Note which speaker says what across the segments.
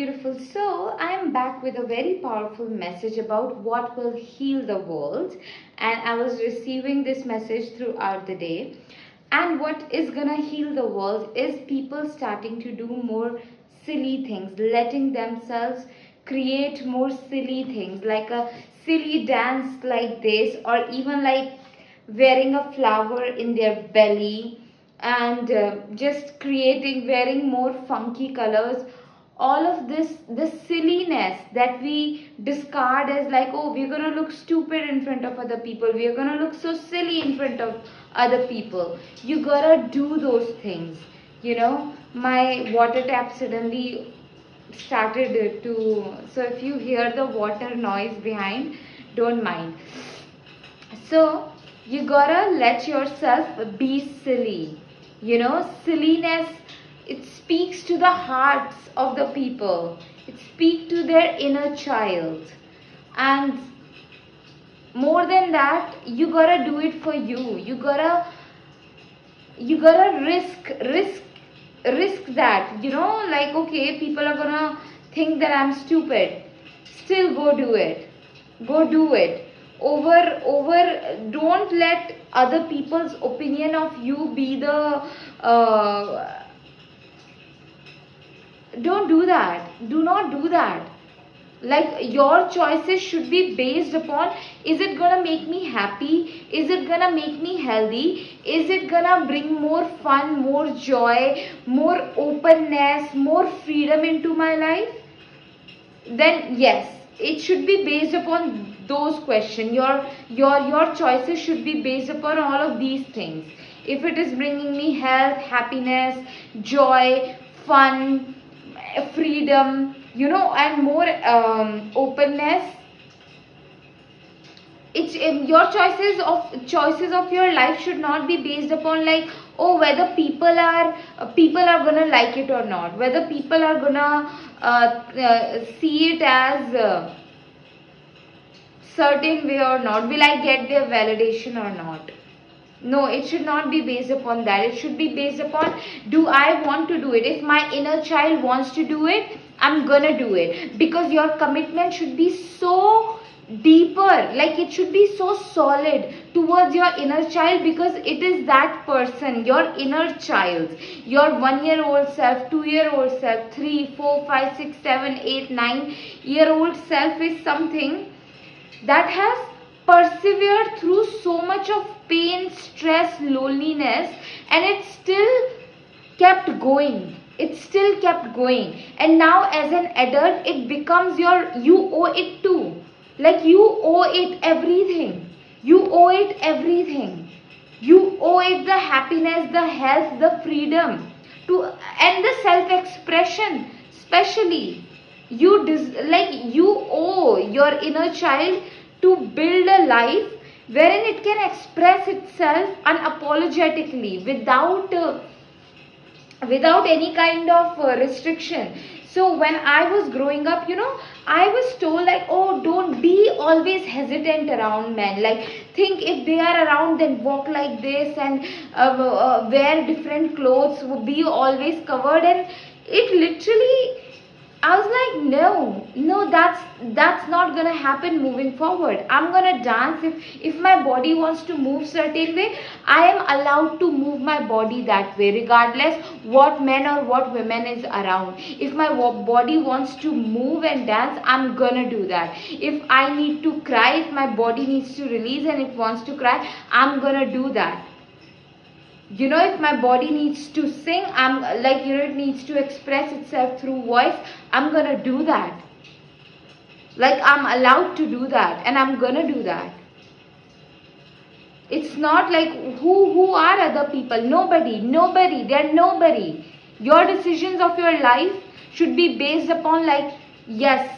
Speaker 1: beautiful soul. I am back with a very powerful message about what will heal the world. And I was receiving this message throughout the day. And what is gonna heal the world is people starting to do more silly things, letting themselves create more silly things, like a silly dance like this, or even like wearing a flower in their belly, and just creating, wearing more funky colors. All of this silliness that we discard as like, oh, we're gonna look stupid in front of other people, we're gonna look so silly in front of other people. You gotta do those things. My water tap suddenly started to, so if you hear the water noise behind, don't mind. So you gotta let yourself be silly. Silliness, it speaks to the hearts of the people. It speaks to their inner child. And more than that, you gotta do it for you. You gotta risk that. Like, okay, people are gonna think that I'm stupid. Still go do it. Go do it. Don't let other people's opinion of you be the don't do that. Do not do that. Like, your choices should be based upon, is it gonna make me happy, is it gonna make me healthy, is it gonna bring more fun, more joy, more openness, more freedom into my life? Then yes, it should be based upon those questions. Your choices should be based upon all of these things. If it is bringing me health, happiness, joy, fun, freedom, and more openness, it's your choices of your life should not be based upon like, oh, whether people are gonna like it or not, whether people are gonna see it as certain way or not, will I get their validation or not. No, it should not be based upon that. It should be based upon, do I want to do it? If my inner child wants to do it, I'm gonna do it. Because your commitment should be so deeper, like it should be so solid towards your inner child, because it is that person, your inner child, your 1-year-old self, 2-year-old self, 3, 4, 5, 6, 7, 8, 9-year-old self is something that has persevered through so much of pain, stress, loneliness, and it still kept going. It still kept going. And now as an adult, it becomes you owe it to. Like, you owe it everything. You owe it everything. You owe it the happiness, the health, the freedom, and the self-expression, especially. You owe your inner child to build a life wherein it can express itself unapologetically, without any kind of restriction. So when I was growing up, I was told like, oh, don't be always hesitant around men. Like, think if they are around, then walk like this, and wear different clothes, be always covered. And it literally, I was like, no, that's not gonna happen moving forward. I'm gonna dance. If my body wants to move certain way, I am allowed to move my body that way, regardless what men or what women is around. If my body wants to move and dance, I'm gonna do that. If I need to cry, if my body needs to release and it wants to cry, I'm gonna do that. If my body needs to sing, I'm like, it needs to express itself through voice, I'm gonna do that. Like, I'm allowed to do that, and I'm gonna do that. It's not like, who are other people? Nobody, they're nobody. Your decisions of your life should be based upon like, yes,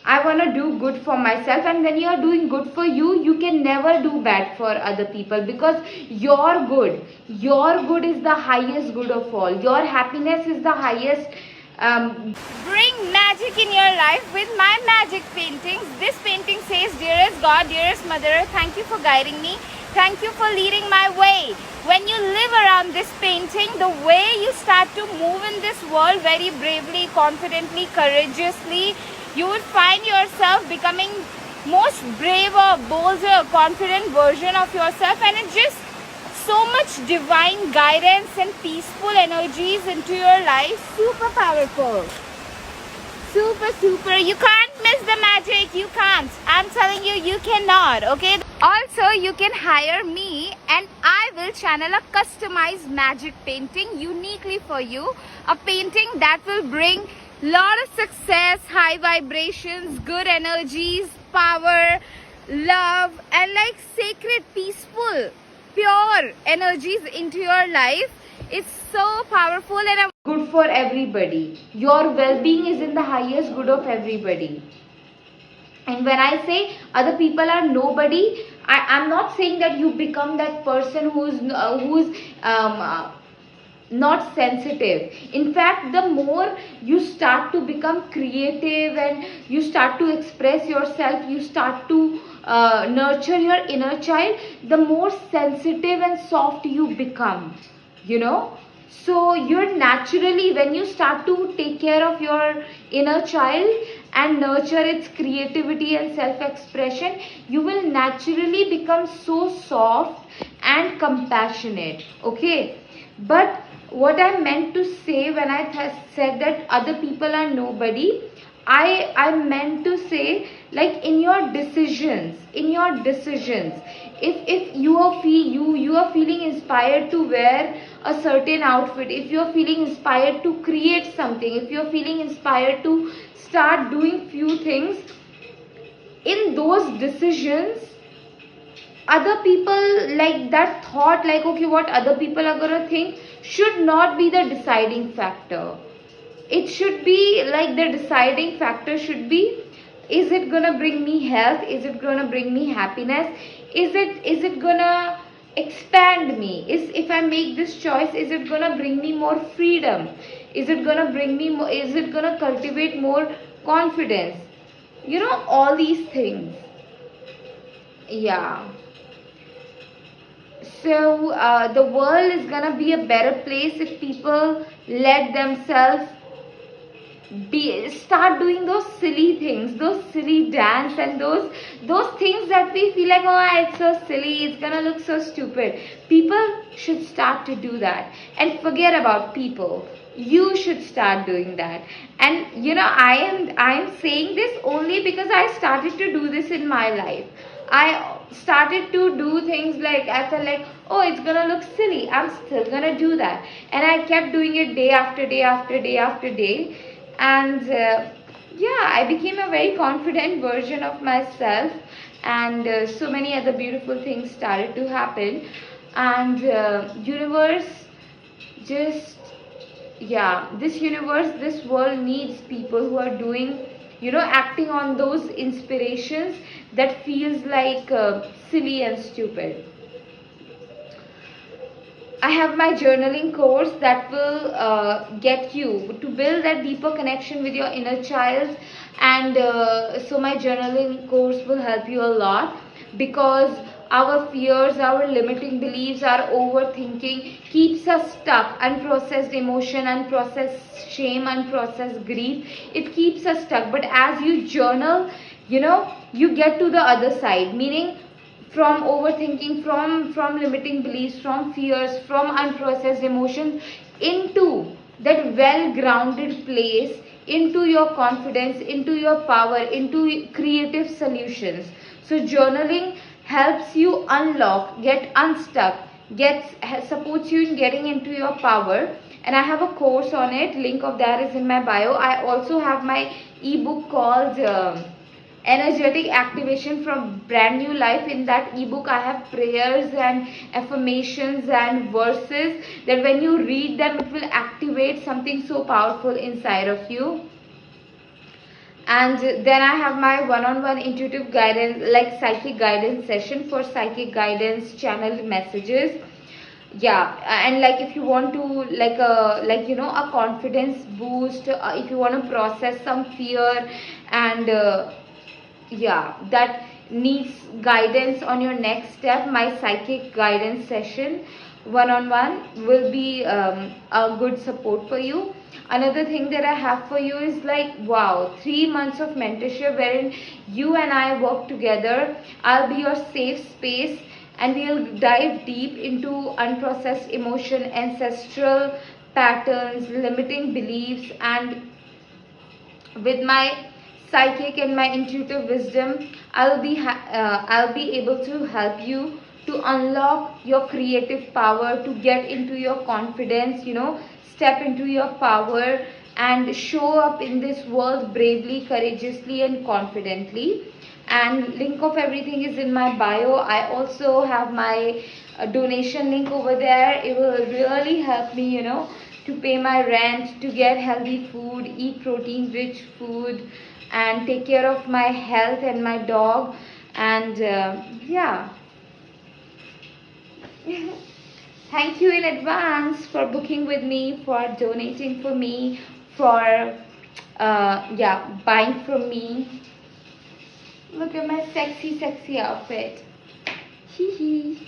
Speaker 1: I want to do good for myself. And when you are doing good for you, you can never do bad for other people, because your good is the highest good of all. Your happiness is the highest. Bring magic in your life with my magic paintings. This painting says, dearest God, dearest Mother, thank you for guiding me. Thank you for leading my way. When you live around this painting, the way you start to move in this world very bravely, confidently, courageously, you would find yourself becoming most braver, bolder, confident version of yourself, and it's just so much divine guidance and peaceful energies into your life. Super powerful. Super. You can't miss the magic. You can't. I'm telling you, you cannot. Okay. Also, you can hire me and I will channel a customized magic painting uniquely for you. A painting that will bring lot of success, high vibrations, good energies, power, love, and like sacred, peaceful, pure energies into your life. It's so powerful and good for everybody. Your well-being is in the highest good of everybody. And when I say other people are nobody, I'm not saying that you become that person who's not sensitive. In fact, the more you start to become creative and you start to express yourself, you start to nurture your inner child, the more sensitive and soft you become, you know. So you're naturally, when you start to take care of your inner child and nurture its creativity and self-expression, you will naturally become so soft and compassionate. Okay. But what I meant to say when I said that other people are nobody, I meant to say, like, in your decisions, if you are feeling inspired to wear a certain outfit, if you are feeling inspired to create something, if you are feeling inspired to start doing few things, in those decisions, other people, like that thought, like, okay, what other people are gonna think, should not be the deciding factor. It should be like, the deciding factor should be, is it gonna bring me health, is it gonna bring me happiness, is it gonna expand me, if I make this choice, is it gonna bring me more freedom, is it gonna bring me more, is it gonna cultivate more confidence, you know, all these things. Yeah. So the world is gonna be a better place if people let themselves start doing those silly things, those silly dance, and those things that we feel like, oh, it's so silly, it's gonna look so stupid. People should start to do that and forget about people. You should start doing that. And you know, I am saying this only because I started to do this in my life. I started to do things like, I felt like, oh, it's gonna look silly, I'm still gonna do that, and I kept doing it day after day after day after day. And yeah, I became a very confident version of myself, and so many other beautiful things started to happen. And universe just, yeah, this universe, this world needs people who are doing, you know, acting on those inspirations that feels like silly and stupid. I have my journaling course that will get you to build that deeper connection with your inner child. And so my journaling course will help you a lot, because our fears, our limiting beliefs, our overthinking keeps us stuck. Unprocessed emotion, unprocessed shame, unprocessed grief, it keeps us stuck. But as you journal, you know, you get to the other side, meaning from overthinking, from limiting beliefs, from fears, from unprocessed emotions, into that well grounded place, into your confidence, into your power, into creative solutions. So journaling helps you unlock, get unstuck, supports you in getting into your power. And I have a course on it, link of that is in my bio. I also have my ebook called energetic activation from brand new life. In that ebook, I have prayers and affirmations and verses that when you read them, it will activate something so powerful inside of you. And then I have my one-on-one intuitive guidance, like psychic guidance session for psychic guidance, channeled messages. Yeah, and like if you want to, like you know, a confidence boost, if you want to process some fear, and yeah, that needs guidance on your next step, my psychic guidance session one-on-one will be a good support for you. Another thing that I have for you is like, wow, 3 months of mentorship wherein you and I work together. I'll be your safe space and we'll dive deep into unprocessed emotion, ancestral patterns, limiting beliefs, and with my psychic and my intuitive wisdom, I'll be able to help you to unlock your creative power, to get into your confidence, step into your power and show up in this world bravely, courageously and confidently. And link of everything is in my bio. I also have my donation link over there. It will really help me, to pay my rent, to get healthy food, eat protein rich food, and take care of my health and my dog. And yeah, thank you in advance for booking with me, for donating for me, for yeah, buying from me. Look at my sexy outfit. Hee hee.